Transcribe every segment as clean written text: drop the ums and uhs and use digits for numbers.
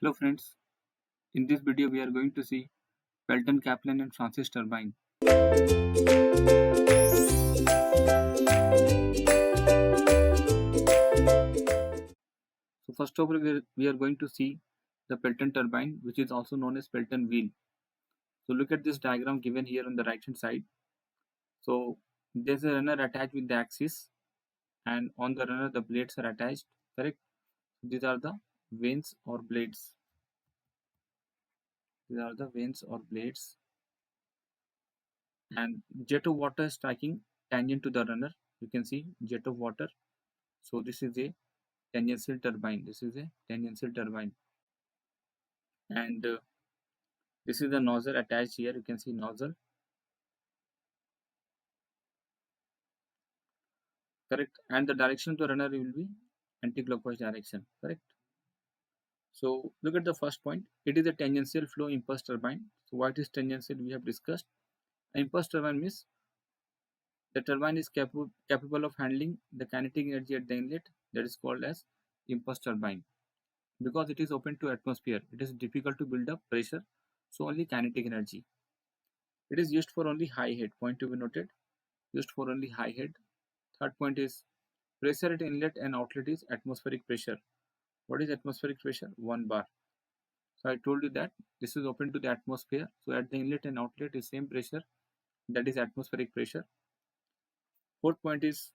Hello friends, in this video we are going to see Pelton Kaplan and Francis turbine. So first of all we are going to see the Pelton turbine, which is also known as Pelton wheel. So look at this diagram given here on the right hand side. So there's a runner attached with the axis, and on the runner the blades are attached, correct? These are the vanes or blades. These are the vanes or blades, and jet of water is striking tangent to the runner. You can see jet of water. So this is a tangential turbine. This is a tangential turbine, and this is the nozzle attached here. You can see nozzle, correct, and the direction of the runner will be anti-clockwise direction, correct. So look at the first point. It is a tangential flow impulse turbine. So what is tangential? We have discussed. Impulse turbine means the turbine is capable of handling the kinetic energy at the inlet. That is called as impulse turbine. Because it is open to atmosphere, it is difficult to build up pressure, so only kinetic energy. It is used for only high head. Point to be noted. Used for only high head. Third point is pressure at inlet and outlet is atmospheric pressure. What is atmospheric pressure? 1 bar. So I told you that this is open to the atmosphere. So at the inlet and outlet is same pressure, that is atmospheric pressure. Fourth point is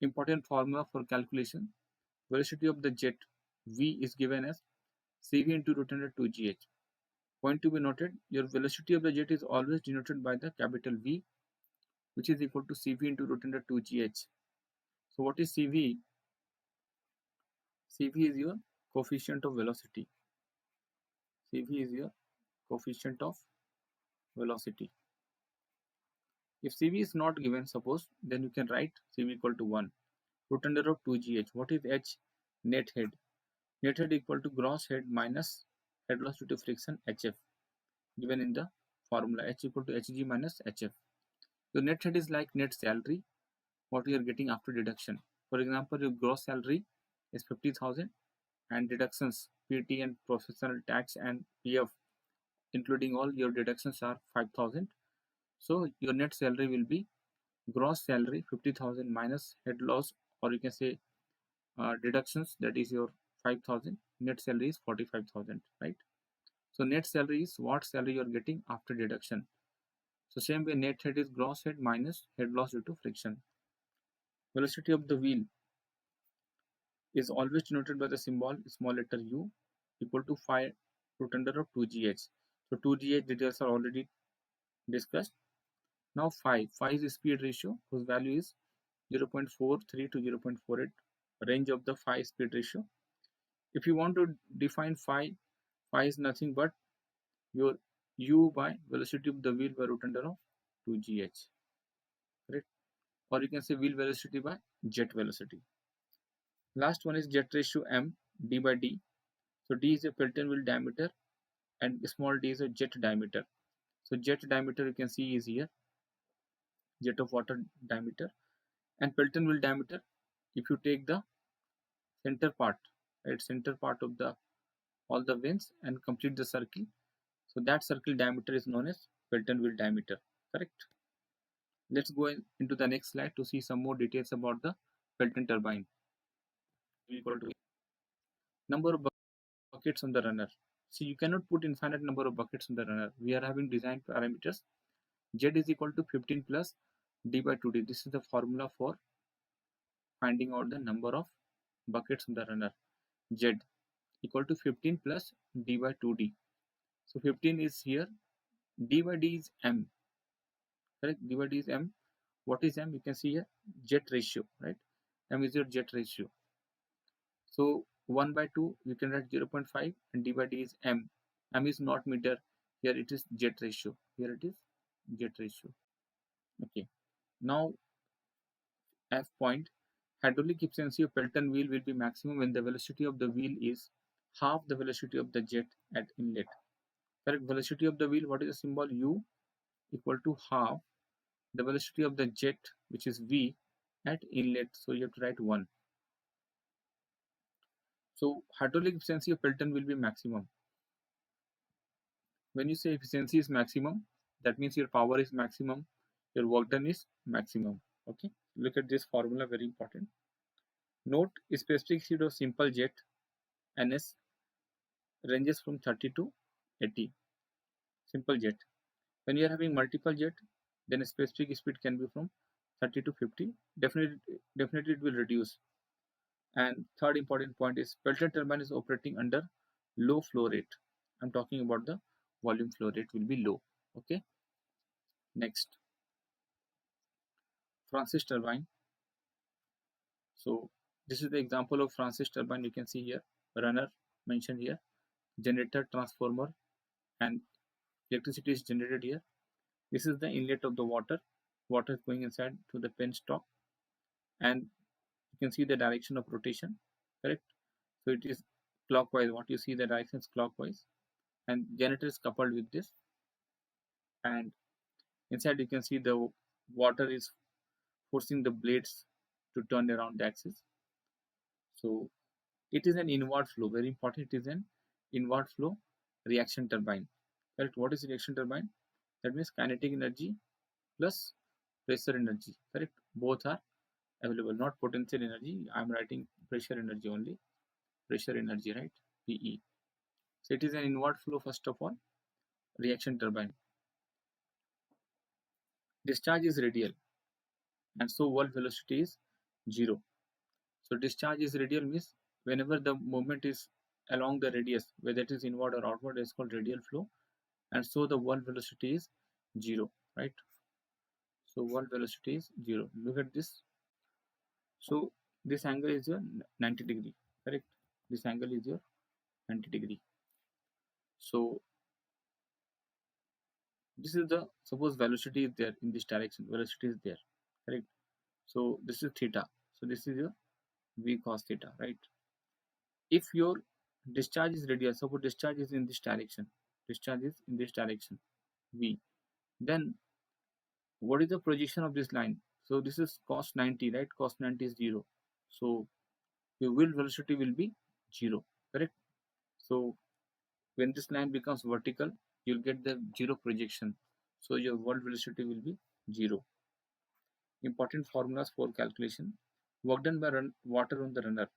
important formula for calculation. Velocity of the jet V is given as CV into root under 2gh. Point to be noted, your velocity of the jet is always denoted by the capital V, which is equal to CV into root under 2gh. So what is CV? CV is your coefficient of velocity. CV is your coefficient of velocity. If CV is not given, suppose, then you can write CV equal to 1. Root under of 2gh. What is h? Net head. Net head equal to gross head minus head loss due to friction, hf, given in the formula h equal to hg minus hf. So net head is like net salary, what you are getting after deduction. For example, your gross salary is 50,000 and deductions PT and professional tax and PF, including all your deductions, are 5,000. So your net salary will be gross salary 50,000 minus head loss, or you can say deductions, that is your 5,000. Net salary is 45,000, right? So net salary is what salary you are getting after deduction. So same way, net head is gross head minus head loss due to friction. Velocity of the wheel is always denoted by the symbol small letter u equal to 5 root under of 2gh. So 2gh details are already discussed. Now phi is the speed ratio, whose value is 0.43 to 0.48, range of the phi speed ratio. If you want to define phi is nothing but your u by velocity of the wheel by root under of 2gh, correct? Or you can say wheel velocity by jet velocity. Last one is jet ratio m, d by d. So d is a Pelton wheel diameter and small d is a jet diameter. So jet diameter you can see is here, jet of water diameter, and Pelton wheel diameter, if you take the center part, right, center part of the all the vanes and complete the circle, so that circle diameter is known as Pelton wheel diameter, correct? Let's go into the next slide to see some more details about the Pelton turbine. Equal to number of buckets on the runner. See, you cannot put infinite number of buckets on the runner. We are having design parameters. Z is equal to 15 plus d by 2d. This is the formula for finding out the number of buckets on the runner. Z equal to 15 plus d by 2d. So 15 is here. D by d is m. Correct? D by d is m. What is m? You can see here jet ratio, right? M is your jet ratio. So 1 by 2 you can write 0.5 and d by d is m. M is not meter. Here it is jet ratio. Here it is jet ratio. Okay. Now F point, hydraulic efficiency of Pelton wheel will be maximum when the velocity of the wheel is half the velocity of the jet at inlet. Correct? Velocity of the wheel, what is the symbol? U equal to half the velocity of the jet, which is V, at inlet. So you have to write 1. So hydraulic efficiency of Pelton will be maximum. When you say efficiency is maximum, that means your power is maximum, your work done is maximum. Okay, look at this formula, very important. Note specific speed of simple jet NS ranges from 30 to 80. Simple jet. When you are having multiple jet, then a specific speed can be from 30 to 50. Definitely it will reduce. And third important point is Pelton turbine is operating under low flow rate. I'm talking about the volume flow rate will be low. Okay. Next, Francis turbine. So this is the example of Francis turbine. You can see here runner mentioned here, generator, transformer, and electricity is generated here. This is the inlet of the water. Water is going inside to the penstock, and you can see the direction of rotation. Correct. So it is clockwise. What you see, the direction is clockwise, and generator is coupled with this. And inside you can see the water is forcing the blades to turn around the axis. So it is an inward flow. Very important. It is an inward flow reaction turbine. Correct. What is reaction turbine? That means kinetic energy plus pressure energy. Correct. Both are available, not potential energy. I'm writing pressure energy only. Pressure energy, right? PE. So it is an inward flow first of all. Reaction turbine. Discharge is radial, and so work velocity is 0. So discharge is radial means whenever the movement is along the radius, whether it is inward or outward, is called radial flow, and so the work velocity is 0, right? So work velocity is 0. Look at this. So this angle is your 90 degree, correct? This angle is your 90 degree. So this is the, suppose velocity is there in this direction, velocity is there, correct? So this is theta. So this is your V cos theta, right? If your discharge is radial, suppose discharge is in this direction, discharge is in this direction, V, then what is the projection of this line? So this is cos 90, right? Cos 90 is 0. So your wheel velocity will be 0, correct? So when this line becomes vertical, you'll get the 0 projection. So your world velocity will be 0. Important formulas for calculation. Work done by water on the runner,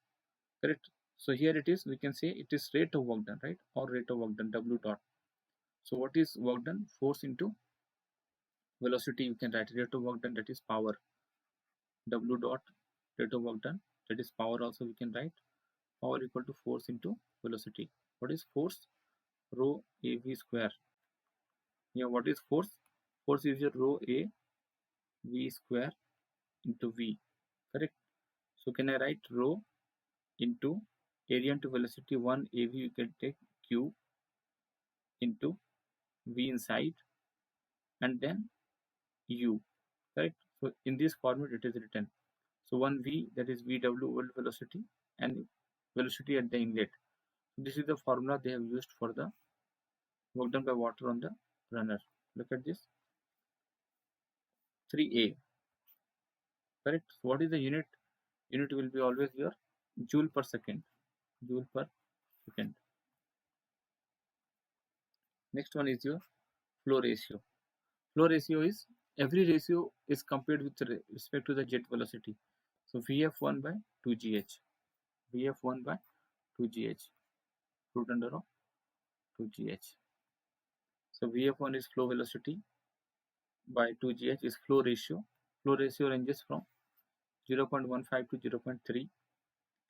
correct? So here it is, we can say it is rate of work done, right? Or rate of work done, W dot. So what is work done? Force into velocity, you can write rate of work done, that is power. W dot rate of work done, that is power, also we can write power equal to force into velocity. What is force? Rho a v square. Here what is force? Force is your rho a v square into v, correct? So can I write rho into area into velocity 1 av, you can take q into v inside and then u, correct? So in this format it is written. So 1v, that is vw, world velocity, and velocity at the inlet. This is the formula they have used for the work done by water on the runner. Look at this, 3a, correct? So what is the unit? Unit will be always your joule per second. Joule per second. Next one is your flow ratio. Flow ratio is, every ratio is compared with respect to the jet velocity. So Vf1 by 2gh. Vf1 by 2gh. Root under of 2gh. So Vf1 is flow velocity by 2gh is flow ratio. Flow ratio ranges from 0.15 to 0.3.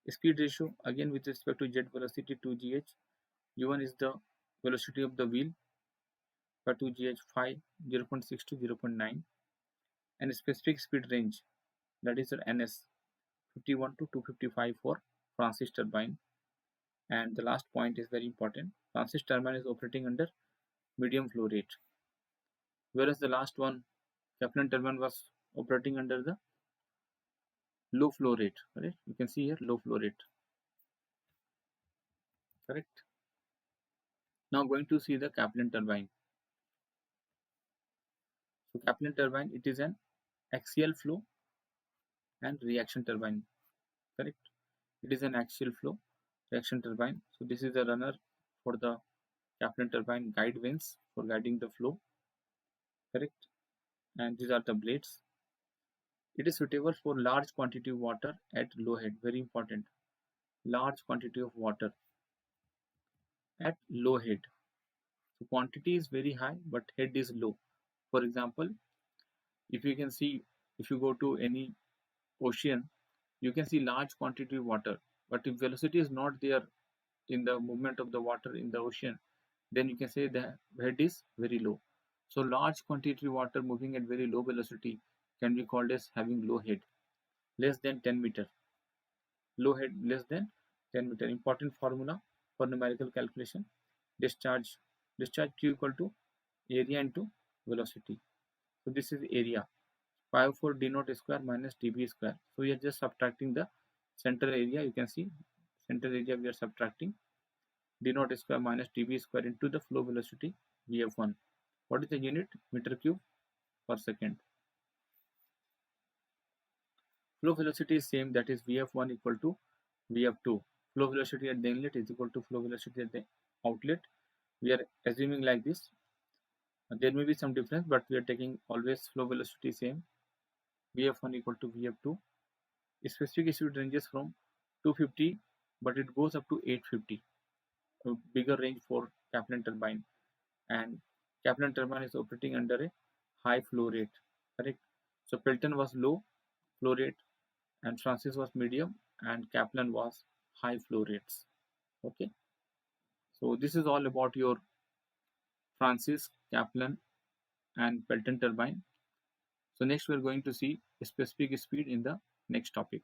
Speed ratio, again with respect to jet velocity 2gh. U1 is the velocity of the wheel by 2gh 5, 0.6 to 0.9. And specific speed range, that is your NS, 51 to 255 for Francis turbine. And the last point is very important. Francis turbine is operating under medium flow rate, whereas the last one, Kaplan turbine, was operating under the low flow rate. Correct? You can see here low flow rate. Correct? Now going to see the Kaplan turbine. So Kaplan turbine, it is an axial flow and reaction turbine. Correct? It is an axial flow reaction turbine. So this is the runner for the Kaplan turbine guide vanes for guiding the flow, correct? And these are the blades. It is suitable for large quantity of water at low head. Very important. Large quantity of water at low head. So quantity is very high, but head is low. For example, if you can see, if you go to any ocean, you can see large quantity of water. But if velocity is not there in the movement of the water in the ocean, then you can say the head is very low. So large quantity of water moving at very low velocity can be called as having low head, less than 10 meter. Low head less than 10 meter. Important formula for numerical calculation. Discharge Q equal to area into velocity. So this is area. Pi over 4 d naught square minus dv square. So we are just subtracting the center area. You can see center area we are subtracting d naught square minus dv square into the flow velocity vf1. What is the unit? Meter cube per second. Flow velocity is same, that is vf1 equal to vf2. Flow velocity at the inlet is equal to flow velocity at the outlet. We are assuming like this. There may be some difference, but we are taking always flow velocity same. vf1 equal to vf2. Specific speed ranges from 250, but it goes up to 850. A bigger range for Kaplan turbine, and Kaplan turbine is operating under a high flow rate, correct? So Pelton was low flow rate, and Francis was medium, and Kaplan was high flow rates. Okay, so this is all about your Francis, Kaplan, and Pelton turbine. So next we are going to see specific speed in the next topic.